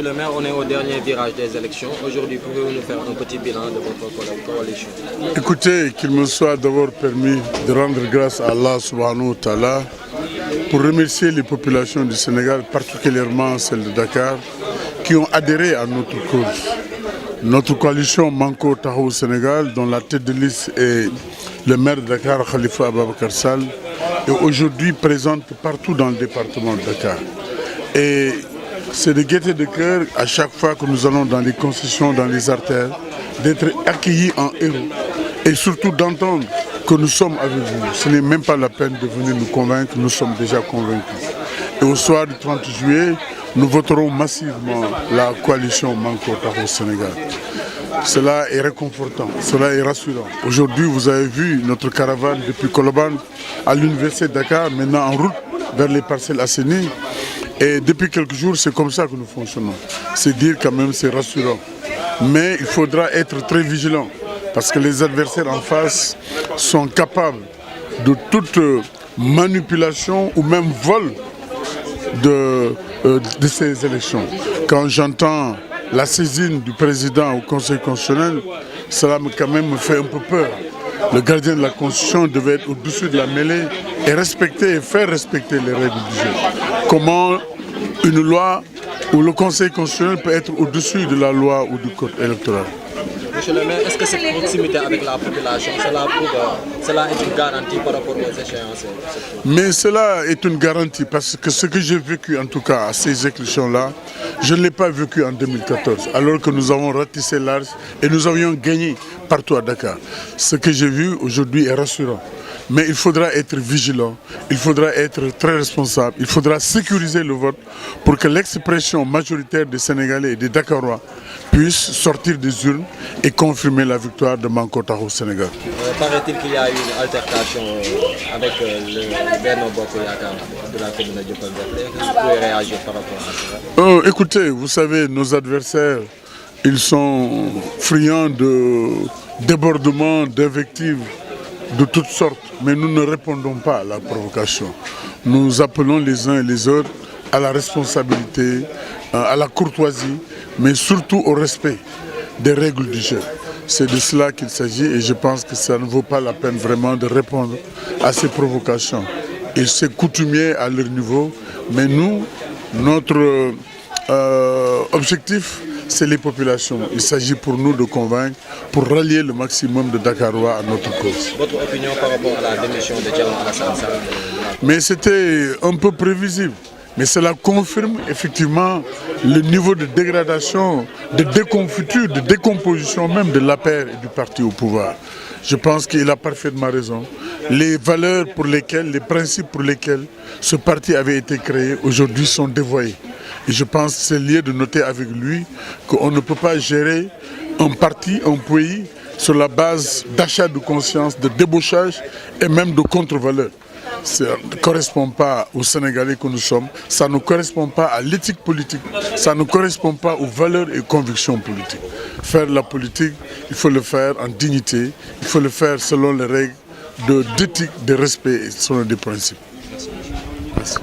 Le maire, on est au dernier virage des élections. Aujourd'hui, pouvez-vous nous faire un petit bilan de votre coalition? Écoutez, qu'il me soit d'abord permis de rendre grâce à Allah subhanahu wa ta'ala pour remercier les populations du Sénégal, particulièrement celles de Dakar, qui ont adhéré à notre cause. Notre coalition Manko Taxawu Sénégal, dont la tête de liste est le maire de Dakar, Khalifa Ababacar Sall, est aujourd'hui présente partout dans le département de Dakar. Et c'est de gaieté de cœur, à chaque fois que nous allons dans les concessions, dans les artères, d'être accueillis en héros. Et surtout d'entendre que nous sommes avec vous. Ce n'est même pas la peine de venir nous convaincre, nous sommes déjà convaincus. Et au soir du 30 juillet, nous voterons massivement la coalition Manko Taxawu Sénégal. Cela est réconfortant, cela est rassurant. Aujourd'hui, vous avez vu notre caravane depuis Colobane à l'université de Dakar, maintenant en route vers les Parcelles Assainies. Et depuis quelques jours, c'est comme ça que nous fonctionnons. C'est dire quand même, c'est rassurant. Mais il faudra être très vigilant parce que les adversaires en face sont capables de toute manipulation ou même vol de ces élections. Quand j'entends la saisine du président au Conseil constitutionnel, cela quand même me fait un peu peur. Le gardien de la Constitution devait être au-dessus de la mêlée et respecter et faire respecter les règles du jeu. Comment une loi ou le Conseil constitutionnel peut être au-dessus de la loi ou du code électoral? Monsieur le maire, est-ce que cette proximité avec la population, cela est une garantie par rapport aux échéances? Mais cela est une garantie parce que ce que j'ai vécu en tout cas à ces élections-là, je ne l'ai pas vécu en 2014, alors que nous avons ratissé large et nous avions gagné partout à Dakar. Ce que j'ai vu aujourd'hui est rassurant. Mais il faudra être vigilant, il faudra être très responsable, il faudra sécuriser le vote pour que l'expression majoritaire des Sénégalais et des Dakarois puisse sortir des urnes et confirmer la victoire de Manko Taxawu Sénégal. Paraît-il qu'il y a eu une altercation avec le Benno Bokk Yaakaar de la commune de Dieuppeul-Derklé. Est-ce que vous pouvez réagir par rapport à cela? Écoutez, vous savez, nos adversaires, ils sont friands de débordements, d'invectives de toutes sortes, mais nous ne répondons pas à la provocation. Nous appelons les uns et les autres à la responsabilité, à la courtoisie, mais surtout au respect des règles du jeu. C'est de cela qu'il s'agit et je pense que ça ne vaut pas la peine vraiment de répondre à ces provocations. Et c'est coutumier à leur niveau, mais nous, notre objectif, c'est les populations. Il s'agit pour nous de convaincre, pour rallier le maximum de Dakarois à notre cause. Votre opinion par rapport à la démission de Thierno Alassane Sall? Mais c'était un peu prévisible. Mais cela confirme effectivement le niveau de dégradation, de déconfiture, de décomposition même de l'APR et du parti au pouvoir. Je pense qu'il a parfaitement raison. Les valeurs pour lesquelles, les principes pour lesquels ce parti avait été créé aujourd'hui sont dévoyés. Et je pense que c'est lié de noter avec lui qu'on ne peut pas gérer un parti, un pays sur la base d'achat de conscience, de débauchage et même de contre-valeurs. Ça ne correspond pas aux Sénégalais que nous sommes, ça ne correspond pas à l'éthique politique, ça ne correspond pas aux valeurs et convictions politiques. Faire la politique, il faut le faire en dignité, il faut le faire selon les règles d'éthique, de respect et selon des principes. Merci.